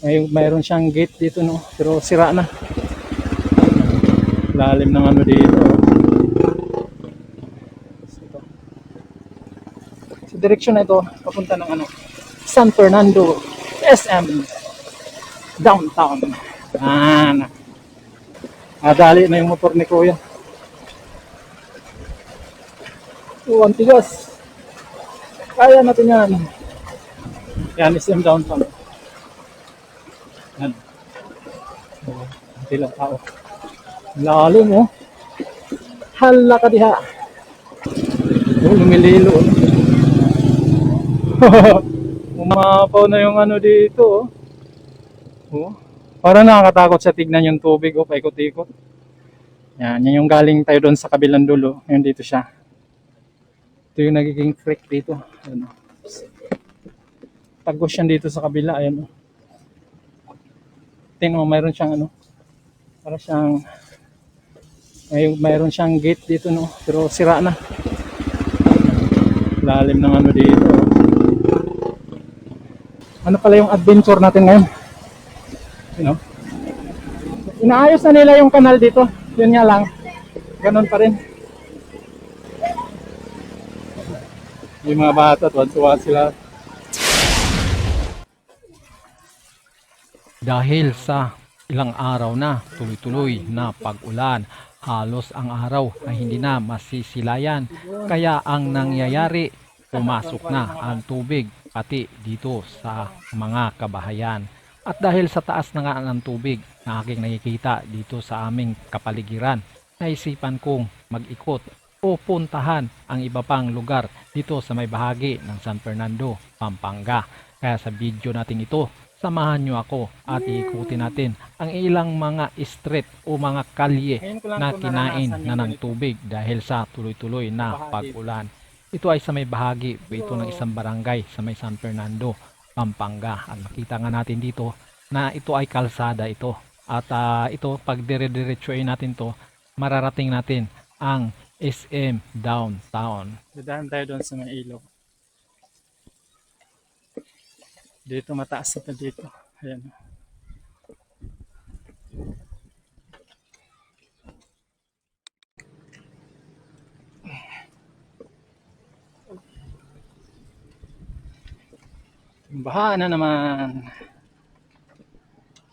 Mayroon siyang gate dito, no, pero sira na. Lalim ng ano dito. Ito. Sa direksyon na ito, papunta ng ano, San Fernando SM downtown. Nadali na yung motor ni Kuya. Ang tigas. Kaya natin yan. Yan, SM downtown. Yan. Hindi lang tao. Lalim, oh. Hala ka diha. Lumililo. Umapaw na yung ano dito, oh. Oh. Para nakakatakot sa tignan yung tubig, oh, paikot-ikot. Yan, yan yung galing tayo doon sa kabilang dulo. Yan dito siya. Ito yung nagiging creek dito. Ayan, oh. Tagos yan dito sa kabila. Ayan, oh. Tingnan mo, mayroon siyang ano. Para siyang mayroon siyang gate dito, no, pero sira na. Lalim ng ano dito. Ano pala yung adventure natin ngayon? You know? Inaayos na nila yung kanal dito. Yun nga lang. Ganon pa rin. Yung mga bata, tuwan-tuwa sila. Dahil sa ilang araw na tuloy-tuloy na pag-ulan, halos ang araw ay hindi na masisilayan. Kaya ang nangyayari, pumasok na ang tubig pati dito sa mga kabahayan. At dahil sa taas na nga ng tubig na aking nakikita dito sa aming kapaligiran, naisipan kong mag-ikot o puntahan ang iba pang lugar dito sa may bahagi ng San Fernando, Pampanga. Kaya sa video natin ito, samahan nyo ako at iikutin natin ang ilang mga street o mga kalye na kinain na ng tubig dahil sa tuloy-tuloy na pag-ulan. Ito ay sa may bahagi ito ng isang barangay sa may San Fernando, Pampanga. At makita nga natin dito na ito ay kalsada ito. At ito pag dire-diretsuin natin to, mararating natin ang SM Downtown. Dadaan tayo doon sa may ilog. Dito mataas ito dito. Ayan. Baha na naman.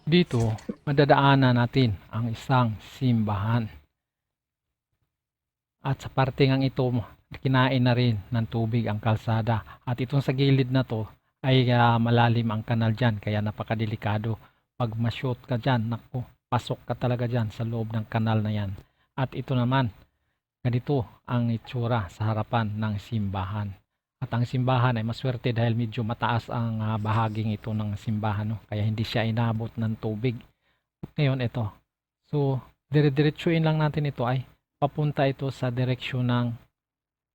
Dito, madadaanan natin ang isang simbahan. At sa parte ngang ito, kinain na rin ng tubig ang kalsada. At itong sa gilid na to ay malalim ang kanal dyan, kaya napakadelikado. Pag ma-shoot ka dyan, naku, pasok ka talaga dyan sa loob ng kanal na yan. At ito naman, ganito ang itsura sa harapan ng simbahan. At ang simbahan ay maswerte dahil medyo mataas ang bahaging ito ng simbahan, no? Kaya hindi siya inabot ng tubig. Ngayon ito. So, dire-diretsuin lang natin ito ay papunta ito sa direksyon ng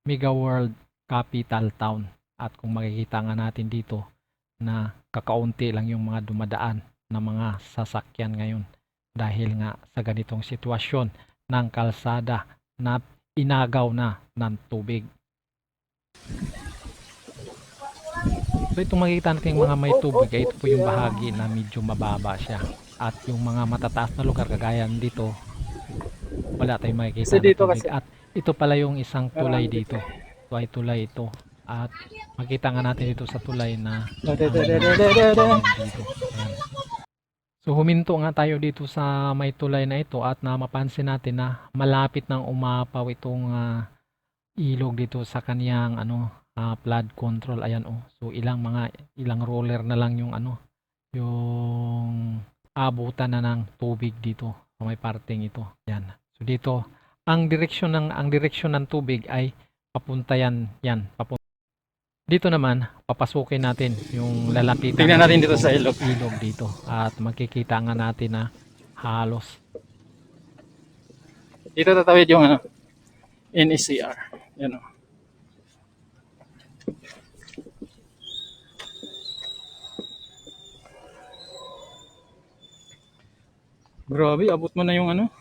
Mega World Capital Town. At kung makikita nga natin dito na kakaunti lang yung mga dumadaan na mga sasakyan ngayon dahil nga sa ganitong sitwasyon ng kalsada na inagaw na ng tubig. So itong makikita natin yung mga may tubig ay ito po yung bahagi na medyo mababa siya. At yung mga matataas na lugar kagaya dito, wala tayong makikita na tubig. At ito pala yung isang tulay dito. Ito ay tulay ito. At makita nga natin dito sa tulay na dito. Ayan. So huminto nga tayo dito sa may tulay na ito at na mapansin natin na malapit nang umapaw itong ilog dito sa kaniyang flood control. Ayan, oh. So ilang roller na lang yung yung abutan na ng tubig dito sa may parteng ito. Yan. So dito ang direksyon ng tubig ay papunta yan papunta. Dito naman papasukin natin yung lalapitan. Tingnan natin dito sa ilog dito at makikita nga natin na halos dito tatawid yung NECR. Yan, oh. Grabe, abot mo na yung ano.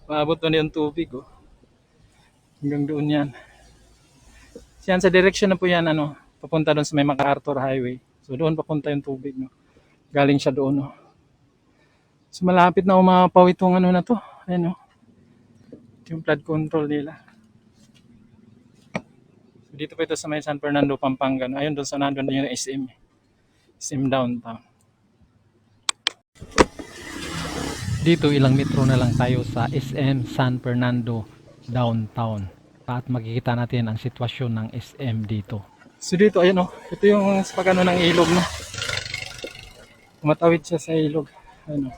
Maabot mo na yung tubig, oh. Hanggang doon yan. Yan sa direction na po yan, papunta doon sa may MacArthur Highway. So doon papunta yung tubig, no? Galing siya doon, no? So malapit na umapaw itong ano na to. Ayan, no? Ito yung flood control nila. So, dito pa ito sa may San Fernando, Pampanga, no? Ayun, doon sa nandun yung SM. SM downtown. Dito ilang metro na lang tayo sa SM San Fernando downtown. At makikita natin ang sitwasyon ng SM dito. So dito, ayun, no? Ito yung sa pagano ng ilog, no? Tumatawid siya sa ilog. Ayun, no?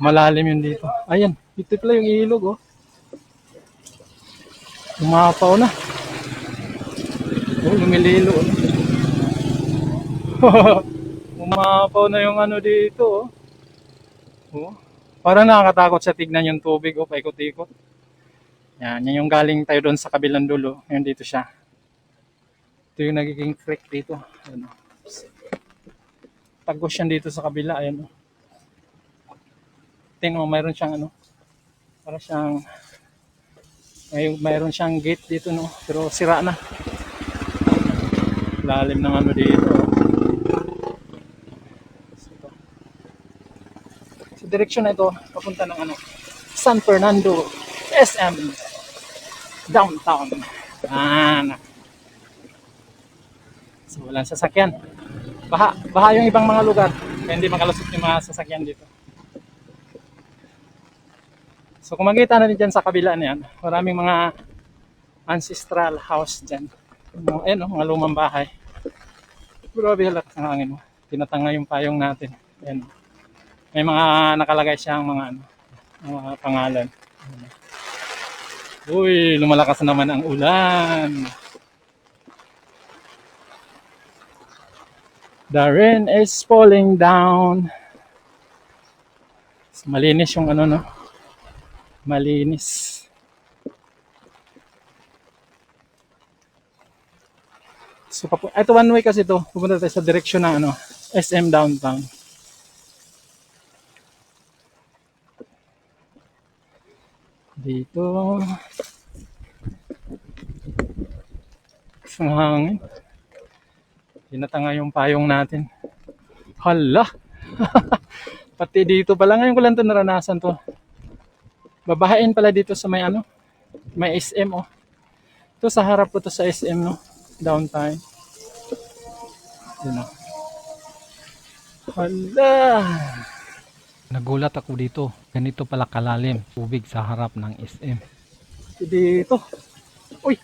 Malalim yun dito. Ayan, dito pala yung ilog, oh. Umapaw na. Oh, lumililo. Umapaw na yung ano dito, oh. Oh. Parang nakakatakot sa tignan yung tubig, oh, paikot-ikot. Yan yung galing tayo doon sa kabilang dulo. Ngayon dito siya. Ito yung nagiging creek dito. Ayan, oh. Tagos yan dito sa kabila, ayan, oh. Tingnan mo, mayroon siyang ano, para siyang mayroon siyang gate dito, no, pero sira na. Lalim ng ano dito, oh. So direksyon na ito papunta ng ano, San Fernando SM downtown. So walang sasakyan, baha yung ibang mga lugar, kaya hindi makalusot yung mga sasakyan dito. So kung makita natin dyan sa kabila na yan, maraming mga ancestral house dyan. Ayan, mga lumang bahay. Grabe lakas ng hangin. Tinatanga yung payong natin. Ayan. May mga nakalagay siyang mga, mga pangalan. Uy, lumalakas naman ang ulan. The rain is falling down. So, malinis yung ano, no? Malinis. So, ito one way kasi ito. Pupunta tayo sa direksyon ng ano, SM downtown. Dito. Ang hangin. Tinatanga yung payong natin. Hala! Pati dito pala. Ngayon ko lang ito naranasan to. Babahain pala dito sa may ano, may SM, oh. Ito sa harap ko to sa SM, no, downtown. Yun, oh. Hala! Nagulat ako dito. Ganito pala kalalim tubig sa harap ng SM. Dito. Uy!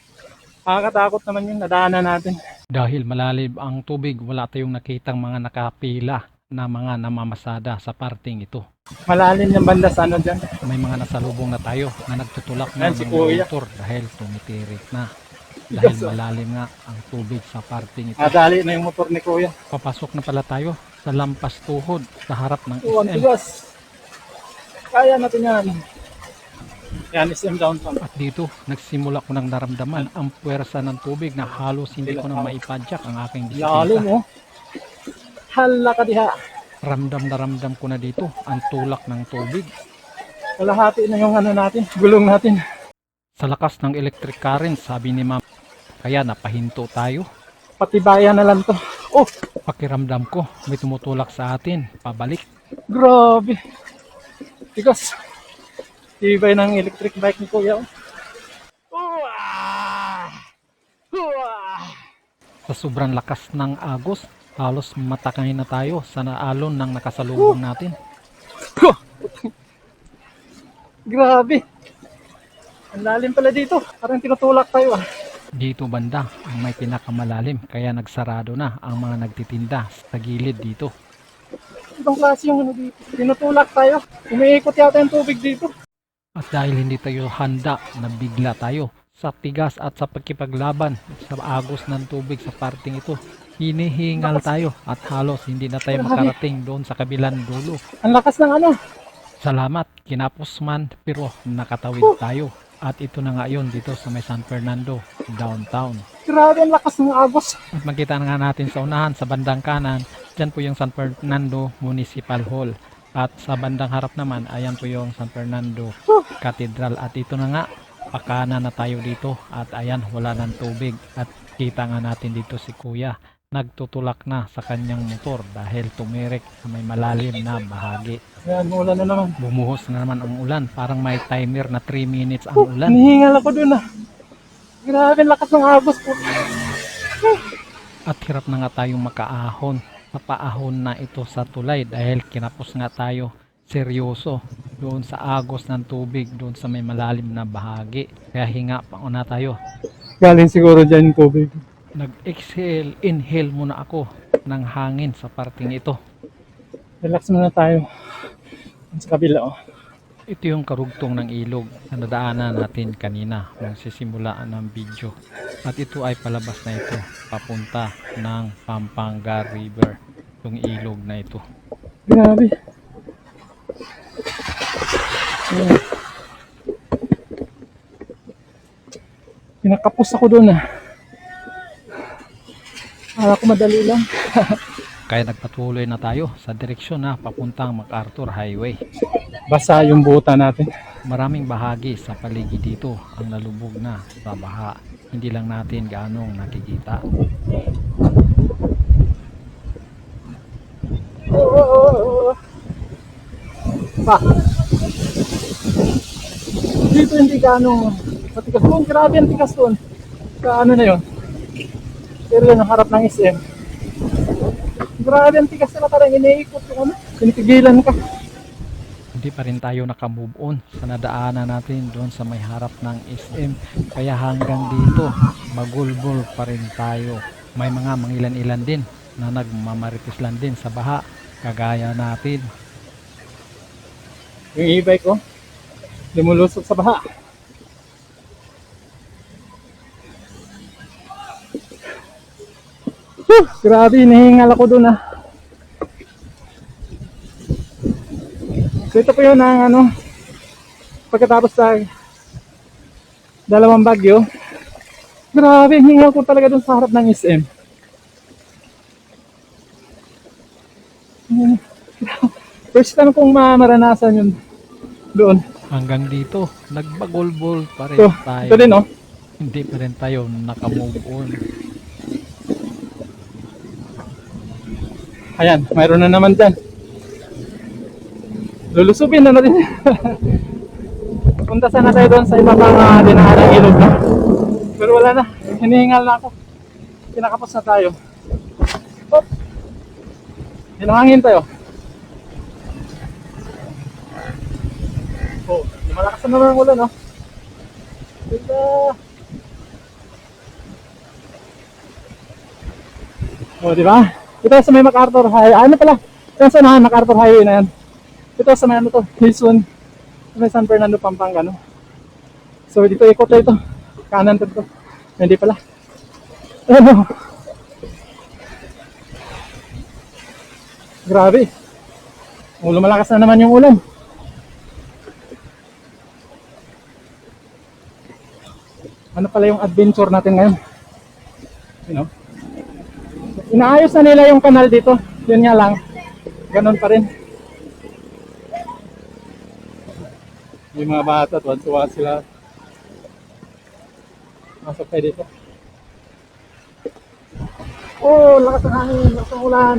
Nakakatakot naman yung nadaanan natin. Dahil malalim ang tubig, wala tayong nakitang mga nakapila na mga namamasada sa parting ito. Malalim yung banda sa ano dyan. May mga nasalubong na tayo na nagtutulak na Yan, si ng Kuya. motor dahil tumitirik na. Dahil malalim nga ang tubig sa parting ito. Nadali na yung motor ni Kuya. Papasok na pala tayo sa lampas tuhod sa harap ng Oh, ang SM. tigas. Kaya natin yan. Yan, SM downtown. At dito, nagsimula ko nang naramdaman ang puwersa ng tubig na halos hindi ko na maipadyak ang aking Lalim, bisikleta. oh. Hala ka diha. Ramdam na ramdam ko na dito ang tulak ng tubig. Kalahati na yung ano natin, gulong natin. Sa lakas ng electric current, sabi ni ma'am, kaya napahinto tayo. Patibayan na lang to. Oh, Pakiramdam ko, may tumutulak sa atin, pabalik. grabe. Tigas. Tibay ng electric bike ni Kuya, oh. Uwah! Uwah! Sa sobrang lakas ng agos, halos matakay na tayo sa naalon ng nakasalubong natin. Grabe. Ang lalim pala dito. Parang tinutulak tayo, ah. Dito banda ang may pinakamalalim, kaya nagsarado na ang mga nagtitinda sa gilid dito. Ibang klase yung ano dito. Tinutulak tayo. Umiikot yata yung tubig dito. At dahil hindi tayo handa, nabigla tayo sa tigas at sa pagkipaglaban sa agos ng tubig sa parting ito. Hinihingal tayo at halos hindi na tayo makarating doon sa kabilang dulo. Ang lakas ng ano. Salamat, kinapos man pero nakatawid tayo. At ito na nga yun dito sa may San Fernando, downtown. Grabe ang lakas ng agos. At makita na nga natin sa unahan, sa bandang kanan, dyan po yung San Fernando Municipal Hall. At sa bandang harap naman, ayan po yung San Fernando Cathedral. At ito na nga, pakana na tayo dito. At ayan, wala ng tubig. At kita nga natin dito si Kuya nagtutulak na sa kanyang motor dahil tumirik sa may malalim na bahagi. Ayan, umulan na naman. Bumuhos na naman ang ulan, parang may timer na 3 minutes ang ulan. Hinihingal ako dun ah. Grabe, lakas ng agos po. At hirap na nga tayong makaahon sa paahon na ito sa tulay dahil kinapos nga tayo seryoso doon sa agos ng tubig doon sa may malalim na bahagi. Kaya hinga pa una tayo. Galing siguro dyan yung tubig. Nag-exhale, inhale muna ako ng hangin sa parting ito. Relax muna tayo. Sa kabila oh. Ito yung karugtong ng ilog na nadaanan natin kanina nung sisimulaan ng video. At ito ay palabas na ito, papunta ng Pampanga River, yung ilog na ito. Grabe. Ayan. Pinakapos ako doon ah. Akala ko madali lang. Kaya nagpatuloy na tayo sa direksyon na papuntang MacArthur Highway. Basa yung buta natin. Maraming bahagi sa paligid dito ang nalubog na sa baha. Hindi lang natin gaanong nakikita. Pa. Dito hindi ganong matigas doon. Grabe ang tigas doon. Sa ano na yun? Pero yun ang harap ng SM. Grabe ang tigas na parang iniikot yung ano. Pinipigilan ka. Hindi pa rin tayo nakamove on sa nadaanan natin doon sa may harap ng SM. Kaya hanggang dito, magulbol pa rin tayo. May mga mangilan-ilan din na nagmamaritis lang din sa baha. Kagaya natin. Yung e-bike ko, lumulusot sa baha. Grabe, hinihingal ako dun ah. So ito po yun ang ano, pagkatapos sa dalawang bagyo. Grabe, hinihingal ko talaga dun sa harap ng SM. First time kong maranasan yun doon. Hanggang dito, nagbagolbol pa rin So, tayo. ito din oh. Hindi pa rin tayo nakamove on. Ayan, mayroon na naman dyan. Lulusubin na natin. Punta sana tayo doon sa iba pang dinaharang ilog na. Pero wala na, hinihingal na ako. Kinakapos na tayo. Hop! Hinahangin tayo. Oh, lumalakas na naman ang ulan, oh. Ganda! Oh, di ba? Ito sa may MacArthur Highway. Ano pala? Ito sa may MacArthur Highway na yan. Ito sa may ano to, Hilson. Sa may San Fernando, Pampanga, no? So dito ikot na ito. Kanan to. Hindi pala. Ano? Grabe. Oh, lumalakas na naman yung ulan. Ano pala yung adventure natin ngayon? You know? Inaayos na nila yung kanal dito. Yun nga lang. Ganon pa rin. Yung mga bata, tuwan-tuwa sila. Masok tayo dito. Oh, lakas ng hangin, lakas ng ulan.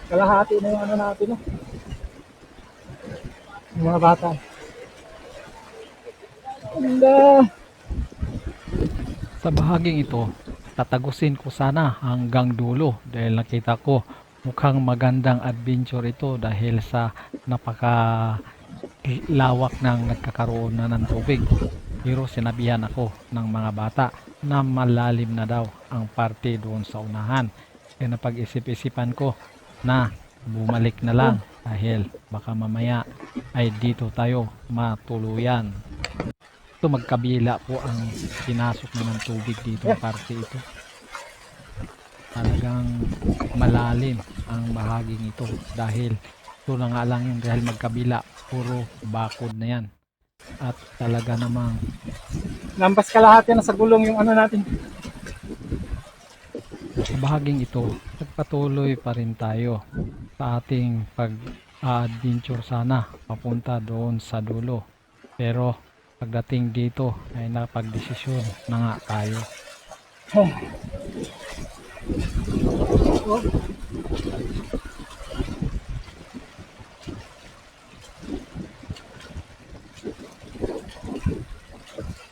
Kalahati na yung ano natin, no? Yung mga bata. Ganda. Sa bahaging ito, tatagusin ko sana hanggang dulo dahil nakita ko mukhang magandang adventure ito dahil sa napaka lawak ng nagkakaroon na ng tubig. Pero sinabihan ako ng mga bata na malalim na daw ang parte doon sa unahan. Kaya napag-isip-isipan ko na bumalik na lang dahil baka mamaya ay dito tayo matuluyan. Ito magkabila po ang pinasok na ng tubig dito ang parte ito. Talagang malalim ang bahaging ito dahil ito na nga lang yung dahil magkabila puro bakod na yan. At talaga namang Lampas kalahati na sa gulong yung ano natin. sa bahaging ito nagpatuloy pa rin tayo sa ating pag-adventure sana papunta doon sa dulo. Pero pagdating dito ay napagdesisyon na nga tayo.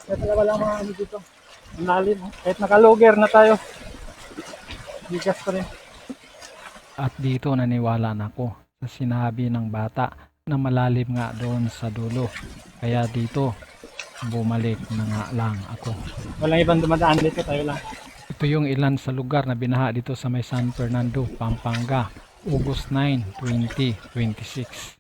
Kaya talaga wala mga ano dito. Ang lalim. Kahit nakaluger na tayo. Bigas pa rin. At dito naniwala na ako sa sinabi ng bata na malalim nga doon sa dulo. Kaya dito bumalik na nga lang ako. Walang ibang dumadaan dito, tayo lang. Ito yung ilan sa lugar na binaha dito sa may San Fernando, Pampanga, August 9, 2026.